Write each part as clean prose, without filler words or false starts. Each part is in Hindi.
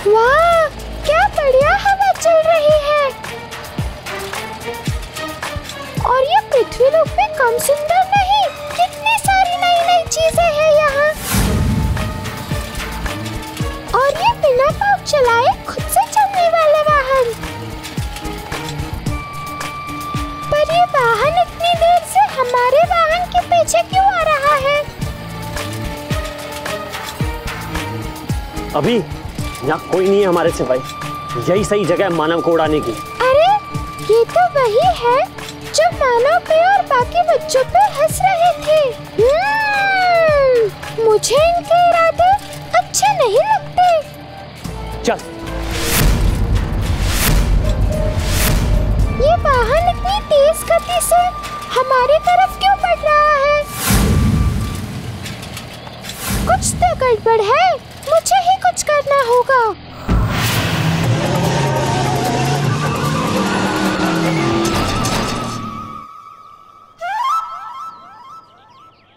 वाह, क्या बढ़िया हवा चल रही है। और ये पृथ्वी लोक में कम सुंदर नहीं, कितनी सारी नई नई चीजें हैं यहाँ। और ये बिना पाँव चलाए खुद से चलने वाले वाहन। पर ये वाहन इतनी देर से हमारे वाहन के पीछे क्यों आ रहा है? अभी यहाँ कोई नहीं है हमारे सिवाय। यही सही जगह है मानव को उड़ाने की। अरे ये तो वही है जो मानव पे और बाकी बच्चों पे हंस रहे थे। मुझे इनके इरादे अच्छे नहीं लगते। चल। ये वाहन इतनी तेज गति से हमारी तरफ क्यों बढ़ रहा है? कुछ तो गड़बड़ है, मुझे ही कुछ करना होगा।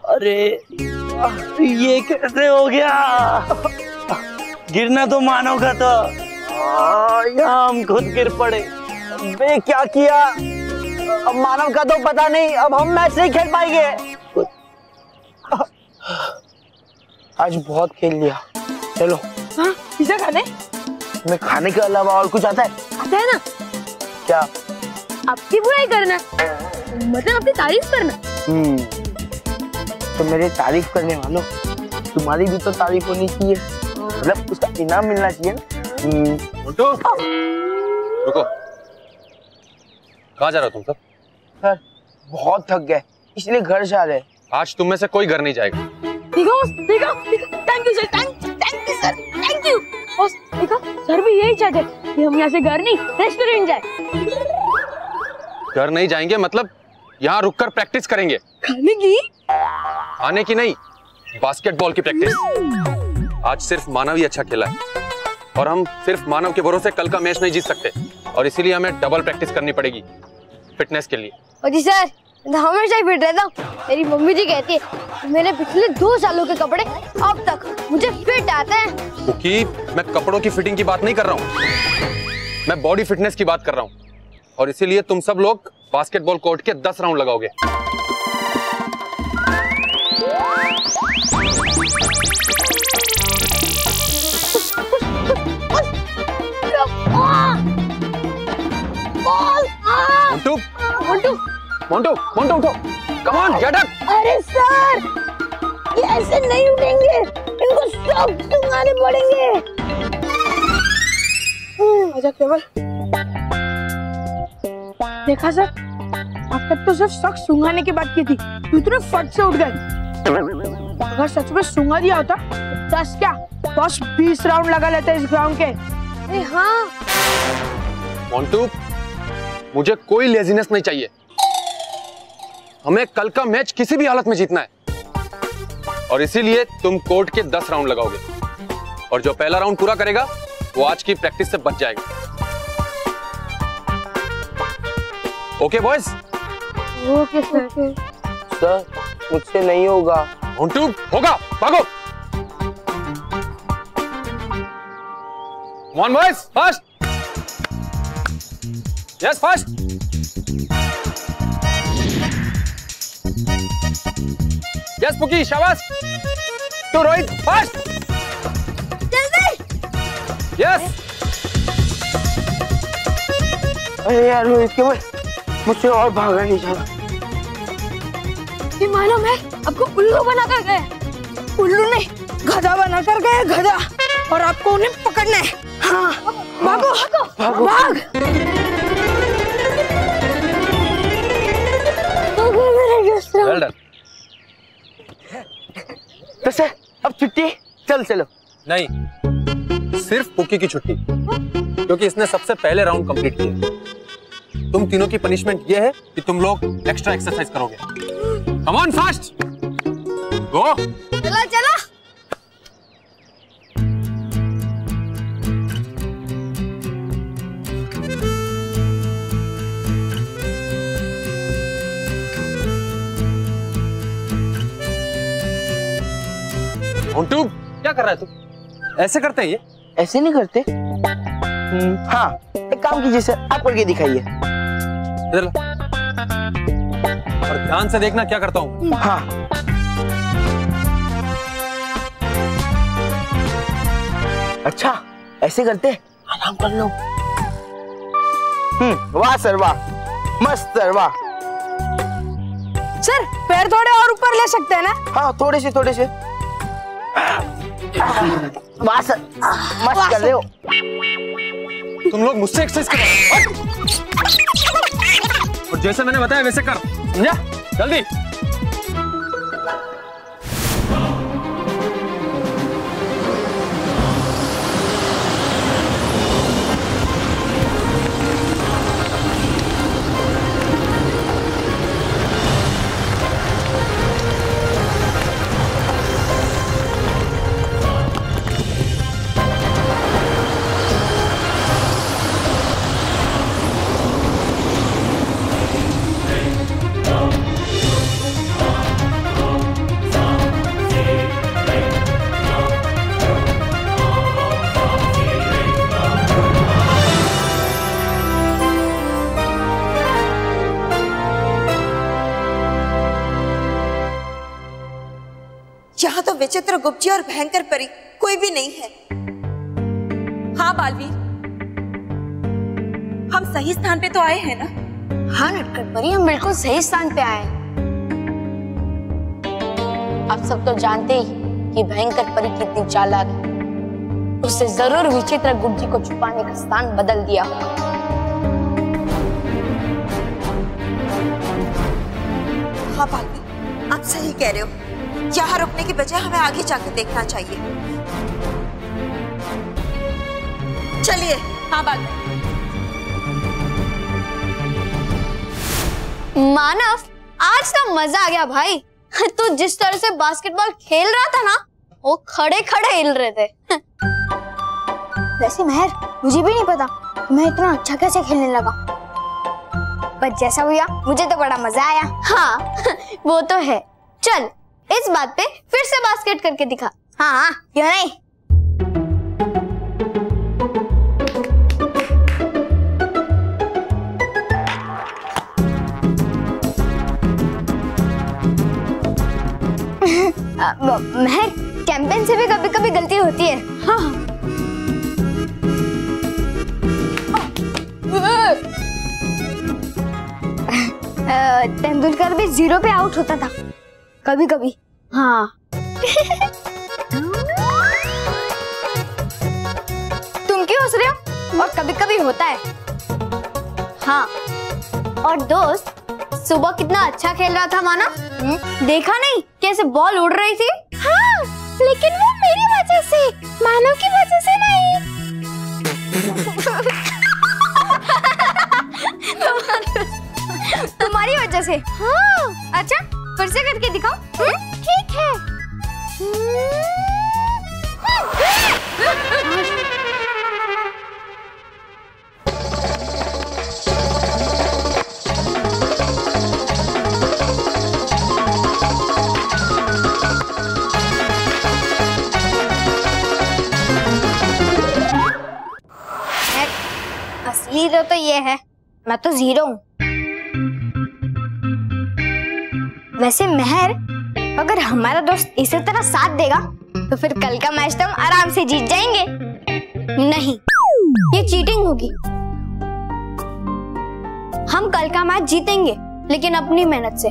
अरे ये कैसे हो गया? गिरना तो मानव का था, यहाँ हम खुद गिर पड़े। बे क्या किया? अब मानव का तो पता नहीं, अब हम मैच नहीं खेल पाएंगे। आज बहुत खेल लिया, चलो। हाँ, पिज़्ज़ा खाने? मैं खाने के अलावा और कुछ आता है? आता है ना। क्या? आपकी बुराई करना, मतलब अपनी तारीफ करना। तो मेरी तारीफ करने वालों, तुम्हारी भी तो तारीफ होनी चाहिए, मतलब उसका इनाम मिलना चाहिए ना। रुको, कहाँ जा रहे हो तुम सब? सर बहुत थक गए, इसलिए घर जा रहे। आज तुम में से कोई घर नहीं जाएगा। देखो, thank you sir, thank you sir, thank you. Boss, देखो सर भी यही चाहते कि हम यहाँ से घर नहीं रेस्टोरेंट जाए। घर नहीं जाएंगे मतलब यहाँ रुककर प्रैक्टिस करेंगे। खाने की? खाने की नहीं, बास्केटबॉल की प्रैक्टिस। आज सिर्फ मानव ही अच्छा खेला है और हम सिर्फ मानव के भरोसे कल का मैच नहीं जीत सकते, और इसीलिए हमें डबल प्रैक्टिस करनी पड़ेगी फिटनेस के लिए। जी सर, मैं हमेशा ही फिट रहता हूँ। मेरी मम्मी जी कहती है मैंने पिछले 2 सालों के कपड़े अब तक मुझे फिट आते हैं। क्योंकि मैं कपड़ों की फिटिंग की बात नहीं कर रहा हूँ, मैं बॉडी फिटनेस की बात कर रहा हूँ। और इसीलिए तुम सब लोग बास्केटबॉल कोर्ट के 10 राउंड लगाओगे। मोंटू, मोंटू उठो, कम ऑन, गेट अप। अरे सर, ये ऐसे नहीं उठेंगे, इनको सब सुंघाने पड़ेंगे। आजा केवल। देखा सर, अब तक तो सिर्फ सख्त सुंघाने की बात की थी, इतने फट से उठ गए। अगर सच में सुंघा दिया होता, 10 क्या 20 राउंड लगा लेते इस ग्राउंड के। अरे हाँ। मोंटू, मुझे कोई लेजीनेस नहीं चाहिए, हमें कल का मैच किसी भी हालत में जीतना है। और इसीलिए तुम कोर्ट के 10 राउंड लगाओगे, और जो पहला राउंड पूरा करेगा वो आज की प्रैक्टिस से बच जाएगा। Okay boys? Okay sir. Sir मुझसे नहीं होगा। मोंटू, होगा, भागो। One boys, fast. Yes, fast. Yes Puki, शाबाश। Two Rohit, fast. जल्दी। यस। अरे यार रोहित केवल, मुझसे और भागा नहीं जाना। ये मालूम है आपको उल्लू बनाकर गए। उल्लू नहीं, गधा बनाकर गए, गधा। और आपको उन्हें पकड़ना है। हाँ, भागो, भागो, भाग। Well done. तो सर अब छुट्टी, चलो। नहीं, सिर्फ पुकी की छुट्टी, क्योंकि इसने सबसे पहले राउंड कंप्लीट किया। तुम तीनों की पनिशमेंट ये है कि तुम लोग एक्स्ट्रा एक्सरसाइज करोगे। कम ऑन, फास्ट, गो। चला। मोंटू, क्या कर रहा है तू? ऐसे करते हैं ये? ऐसे नहीं करते। हाँ, एक काम कीजिए सर, आप करके दिखाइए। इधर ला। और ध्यान से देखना क्या करता हूँ। हाँ, अच्छा ऐसे करते, आराम कर लो। वाह सर वाह, मस्त सर वाह। सर पैर थोड़े और ऊपर ले सकते हैं ना? हाँ थोड़े से वाह सर, मस्त कर रहे हो। तुम लोग मुझसे एक्सरसाइज करो और जैसे मैंने बताया वैसे कर, समझा? जल्दी। यहाँ तो विचित्र गुप्त और भयंकर परी कोई भी नहीं है। हाँ बालवीर, हम सही स्थान पे तो आए हैं ना? हाँ नटखट परी, हम बिल्कुल सही स्थान पे आए हैं। आप सब तो जानते ही कि भयंकर परी कितनी चालाक है। उससे जरूर विचित्र गुप्त जी को छुपाने का स्थान बदल दिया होगा। हाँ बालवीर, आप सही कह रहे हो। यहाँ रुकने की बजाय हमें आगे जाकर देखना चाहिए। चलिए। हाँ बालवीर। मानव, आज तो मजा आ गया भाई। तू जिस तरह से बास्केटबॉल खेल रहा था ना, वो खड़े खड़े हिल रहे थे। वैसे महर, मुझे भी नहीं पता मैं इतना अच्छा कैसे खेलने लगा, पर जैसा हुआ मुझे तो बड़ा मजा आया। हाँ वो तो है। चल इस बात पे फिर से बास्केट करके दिखा। हाँ क्यों नहीं। महर, कैंपेन से भी कभी कभी गलती होती है। हाँ तेंदुलकर भी 0 पे आउट होता था कभी कभी। हाँ तुम क्यों हंस रहे हो? और कभी कभी होता है। हाँ और दोस्त, सुबह कितना अच्छा खेल रहा था माना। देखा नहीं कैसे बॉल उड़ रही थी? हाँ लेकिन वो मेरी वजह से, मानव की वजह से नहीं। तुम्हारी वजह से। हाँ अच्छा फिर से करके दिखाओ। ठीक है। असली तो ये है, मैं तो 0 हूँ। वैसे महर, अगर हमारा दोस्त इसी तरह साथ देगा तो फिर कल का मैच तो हम आराम से जीत जाएंगे। नहीं, ये चीटिंग होगी। हम कल का मैच जीतेंगे लेकिन अपनी मेहनत से,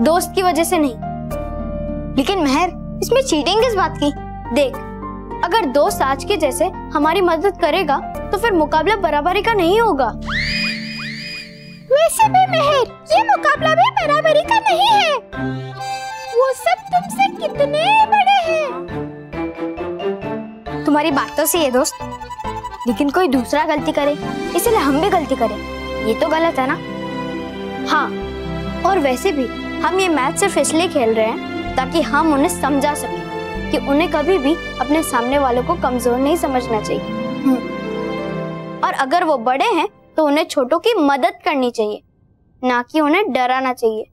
दोस्त की वजह से नहीं। लेकिन महर, इसमें चीटिंग किस बात की? देख, अगर दोस्त आज के जैसे हमारी मदद करेगा तो फिर मुकाबला बराबरी का नहीं होगा। वैसे भी महर, ये मुकाबला भी बराबरी का नहीं है। वो सब तुमसे कितने बड़े हैं। तुम्हारी बात तो सही है दोस्त, लेकिन कोई दूसरा गलती करे इसलिए हम भी गलती करें, ये तो गलत है ना। हाँ, और वैसे भी हम ये मैच सिर्फ इसलिए खेल रहे हैं ताकि हम उन्हें समझा सकें कि उन्हें कभी भी अपने सामने वालों को कमजोर नहीं समझना चाहिए। और अगर वो बड़े हैं तो उन्हें छोटों की मदद करनी चाहिए, ना कि उन्हें डराना चाहिए।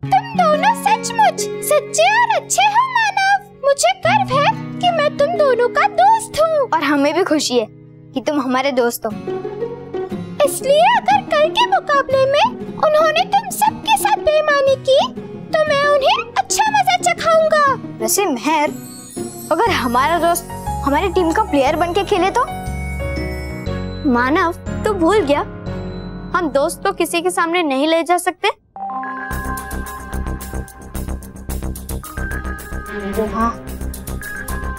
तुम दोनों सचमुच सच्चे और अच्छे हो मानव। मुझे गर्व है कि मैं तुम दोनों का दोस्त हूँ और हमें भी खुशी है कि तुम हमारे दोस्त हो। इसलिए अगर कल के मुकाबले में उन्होंने तुम सबके साथ बेईमानी की तो मैं उन्हें अच्छा मजा चखाऊंगा। वैसे मेहर, अगर हमारा दोस्त हमारी टीम का प्लेयर बन के खेले तो? मानव, तू भूल गया हम दोस्त को किसी के सामने नहीं ले जा सकते।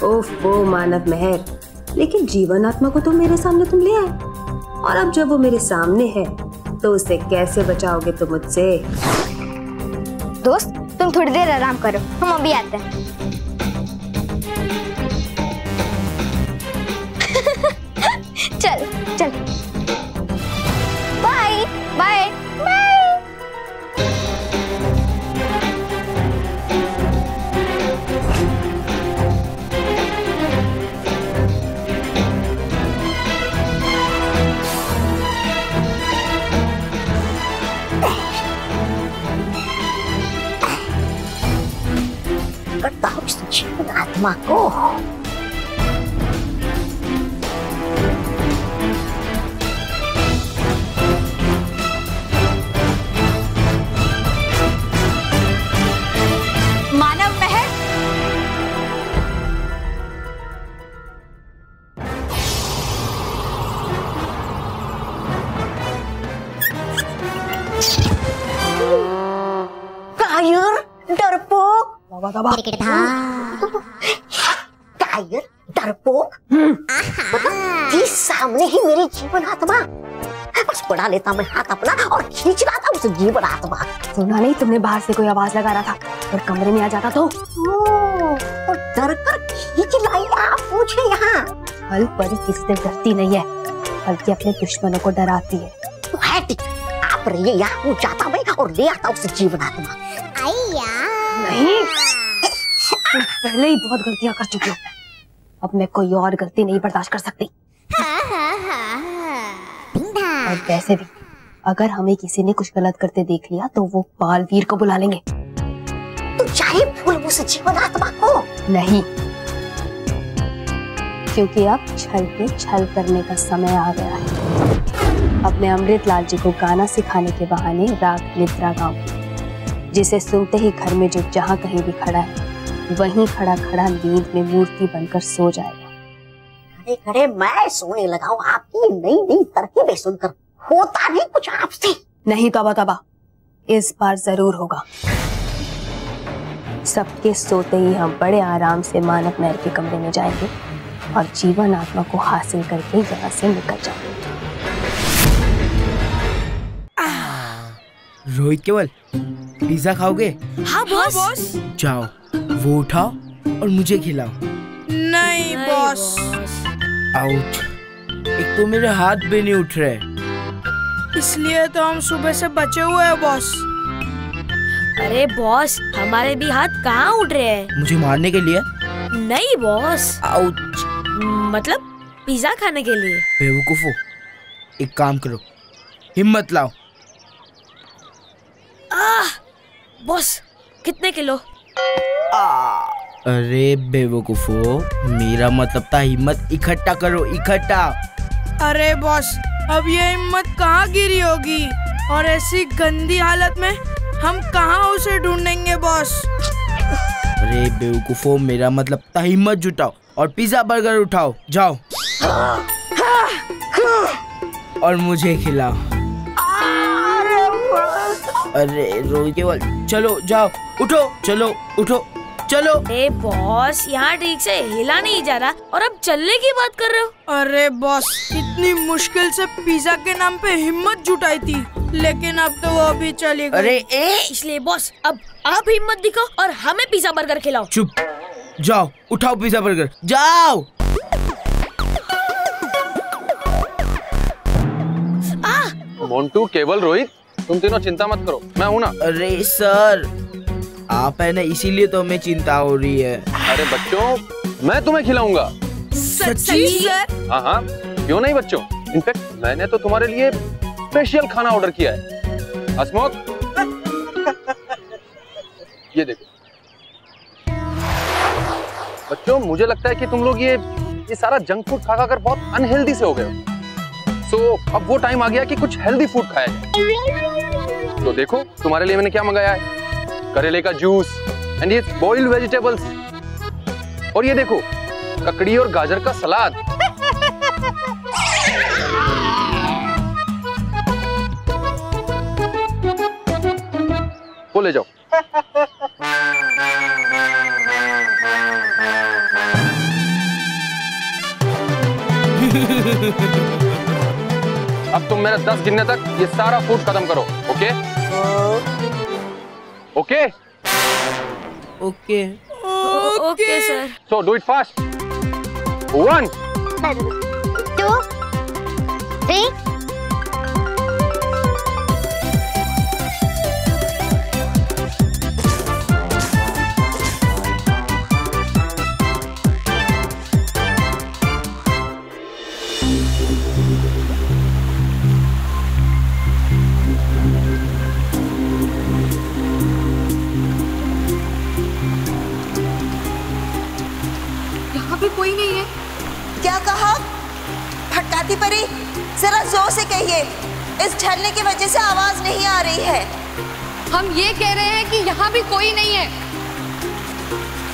ओफो मानव मेहर, लेकिन जीवनात्मा को तो मेरे सामने तुम ले आए, और अब जब वो मेरे सामने है तो उसे कैसे बचाओगे तुम मुझसे? दोस्त, तुम थोड़ी देर आराम करो, हम अभी आते हैं। चल चल, बाय बाय बाय। करता हूँ इस जीवन आत्मा को। मानव मेहर, कायर, डरपोक, कायर, डरपोक, मतलब सामने ही मेरी जीवन आत्मा। बस बढ़ा लेता मैं हाथ अपना और खींच रहा था उस जीवन आत्मा। सुना नहीं तुमने बाहर से कोई आवाज लगा रहा था और कमरे में आ जाता तो? और डर कर खींच लाई आप मुझे यहाँ। फल परी किसी से डरती नहीं है, बल्कि अपने दुश्मनों को डराती है। तो है ठीक, आप रहिए यहाँ, वो जाता मैं और ले आता उस जीवन आत्मा। नहीं, तुम पहले ही बहुत गलतियां कर चुकी हो, अब मैं कोई और गलती नहीं बर्दाश्त कर सकती। और वैसे भी अगर हमें किसी ने कुछ गलत करते देख लिया तो वो बालवीर को बुला लेंगे। तो चाहे भूल उस जीवन आत्मा को। नहीं, क्योंकि अब छल पे छल करने का समय आ गया है। अपने अमृतलाल जी को गाना सिखाने के बहाने राग निद्रा गाओ, जिसे सुनते ही घर में जो जहाँ कहीं भी खड़ा है वहीं खड़ा खड़ा नींद में मूर्ति बनकर सो जाएगा। खड़े खड़े मैं सोने लगा हूँ आपकी नई नई तरकीबें सुनकर। होता नहीं कुछ आपसे। नहीं तौबा तौबा, इस बार जरूर होगा। सबके सोते ही हम बड़े आराम से मानव महल के कमरे में जाएंगे और जीवन आत्मा को हासिल करके यहाँ से निकल जाएंगे। रोहित केवल पिज्जा खाओगे? हाँ बॉस। जाओ वो उठाओ और मुझे खिलाओ। नहीं बॉस। आउट। एक तो मेरे हाथ भी नहीं उठ रहे। इसलिए तो हम सुबह से बचे हुए हैं बॉस। अरे बॉस, हमारे भी हाथ कहाँ उठ रहे हैं। मुझे मारने के लिए? नहीं बॉस। आउट। मतलब पिज्जा खाने के लिए। बेवकूफो, एक काम करो, हिम्मत लाओ। बॉस, कितने किलो? अरे बेवकूफो, मेरा मतलब था हिम्मत इकट्ठा करो, इकट्ठा। अरे बॉस, अब ये हिम्मत कहाँ गिरी होगी, और ऐसी गंदी हालत में हम कहाँ उसे ढूंढेंगे बॉस। अरे बेवकूफो, मेरा मतलब था हिम्मत जुटाओ और पिज्जा बर्गर उठाओ। जाओ और मुझे खिलाओ। अरे रोहित केवल, चलो जाओ, उठो, चलो उठो, चलो। ए बॉस, यहाँ ठीक से हिला नहीं जा रहा और अब चलने की बात कर रहे हो। अरे बॉस, इतनी मुश्किल से पिज्जा के नाम पे हिम्मत जुटाई थी, लेकिन अब तो वो भी चली गई। अरे इसलिए बॉस, अब आप हिम्मत दिखाओ और हमें पिज्जा बर्गर खिलाओ। चुप, जाओ उठाओ पिज्जा बर्गर, जाओ। मोंटू, केवल, रोहित, तुम तीनों चिंता मत करो, मैं हूं ना। अरे सर, आप है ना, इसीलिए तो हमें चिंता हो रही है। अरे बच्चों, मैं तुम्हें खिलाऊंगा। सच्ची सर? हाँ हाँ, क्यों नहीं बच्चों। इनफैक्ट मैंने तो तुम्हारे लिए स्पेशल खाना ऑर्डर किया है। हसमुख, ये देखो। बच्चों मुझे लगता है कि तुम लोग ये सारा जंक फूड खा कर बहुत अनहेल्दी से हो गए हो। सो अब वो टाइम आ गया कि कुछ हेल्दी फूड खाया जाए। तो देखो तुम्हारे लिए मैंने क्या मंगाया है, करेले का जूस एंड ये बॉइल्ड वेजिटेबल्स, और ये देखो ककड़ी और गाजर का सलाद। वो ले जाओ। अब तुम मेरा 10 गिनने तक ये सारा फूड खत्म करो। Okay okay okay okay sir. So do it fast. 1 2 3 कोई नहीं है। क्या कहा भटकाती परी? जरा जोर से कहिए, इस झरने की वजह से आवाज नहीं आ रही है। हम ये कह रहे हैं कि यहाँ भी कोई नहीं है।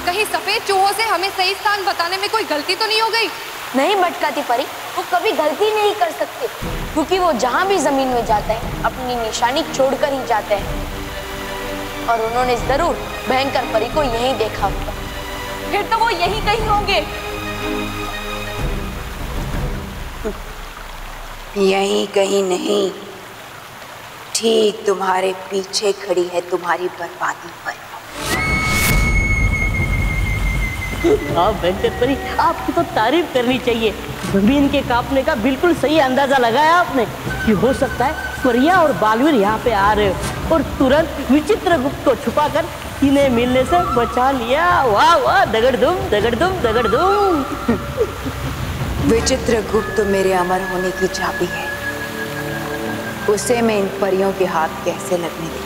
कहीं सफेद चूहों से हमें सही स्थान बताने में कोई गलती तो नहीं हो गई? नहीं भटकाती परी, वो कभी गलती नहीं कर सकते, क्योंकि वो जहाँ भी जमीन में जाते हैं अपनी निशानी छोड़कर ही जाते हैं। और उन्होंने जरूर भयंकर परी को यहीं देखा होगा। फिर तो वो यहीं कहीं होंगे। यहीं कहीं नहीं, ठीक तुम्हारे पीछे खड़ी है तुम्हारी बर्बादी पर। हाँ भयंकर परी, आपकी तो तारीफ करनी चाहिए। जमीन के कांपने का बिल्कुल सही अंदाजा लगाया आपने कि हो सकता है परिया और बालवीर यहाँ पे आ रहे हो, और तुरंत विचित्र गुप्त को छुपाकर इन्हें मिलने से बचा लिया। वाह वाह, दगड़दुम दगड़दुम दगड़दुम। विचित्र गुप्त मेरे अमर होने की चाबी है, उसे मैं इन परियों के हाथ कैसे लगने दूं,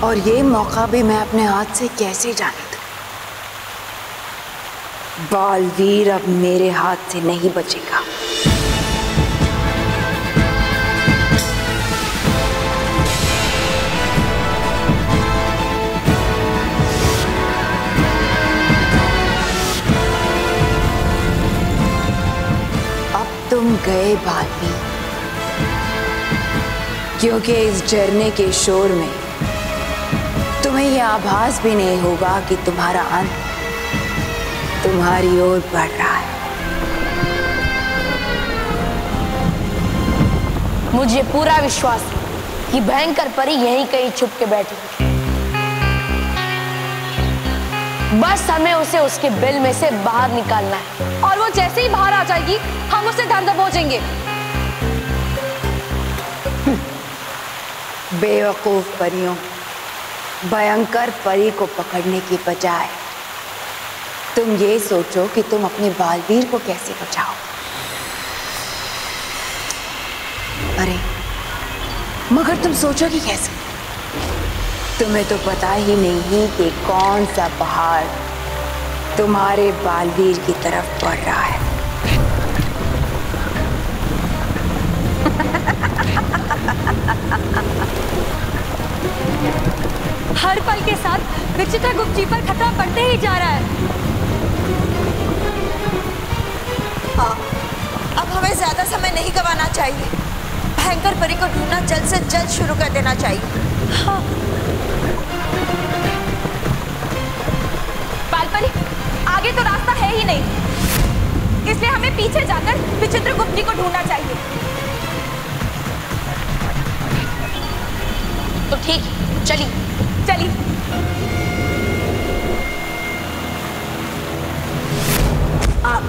और ये मौका भी मैं अपने हाथ से कैसे जाने दूं। बालवीर अब मेरे हाथ से नहीं बचेगा। तुम गए बालवीर, क्योंकि इस झरने के शोर में तुम्हें यह आभास भी नहीं होगा कि तुम्हारा अंत तुम्हारी ओर बढ़ रहा है। मुझे पूरा विश्वास है कि भयंकर परी यहीं कहीं छुप के बैठी है। बस हमें उसे उसके बिल में से बाहर निकालना है, और वो जैसे ही बाहर आ जाएगी हम उसे धर दबोचेंगे। बेवकूफ परियों, भयंकर परी को पकड़ने की बजाय तुम ये सोचो कि तुम अपने बालवीर को कैसे बचाओ। अरे मगर तुम सोचोगी कैसे? तुम्हें तो पता ही नहीं कि कौन सा पहाड़ तुम्हारे बालवीर की तरफ बढ़ रहा है। हर पल के साथ विचित्र गुप्त जी पर खतरा बढ़ते ही जा रहा है। अब हमें ज्यादा समय नहीं गंवाना चाहिए। भयंकर परी को ढूंढना जल्द से जल्द शुरू कर देना चाहिए। हाँ। बालपरी, आगे तो रास्ता है ही नहीं, इसलिए हमें पीछे जाकर विचित्र गुप्त जी को ढूंढना चाहिए। तो ठीक, चली चली। आप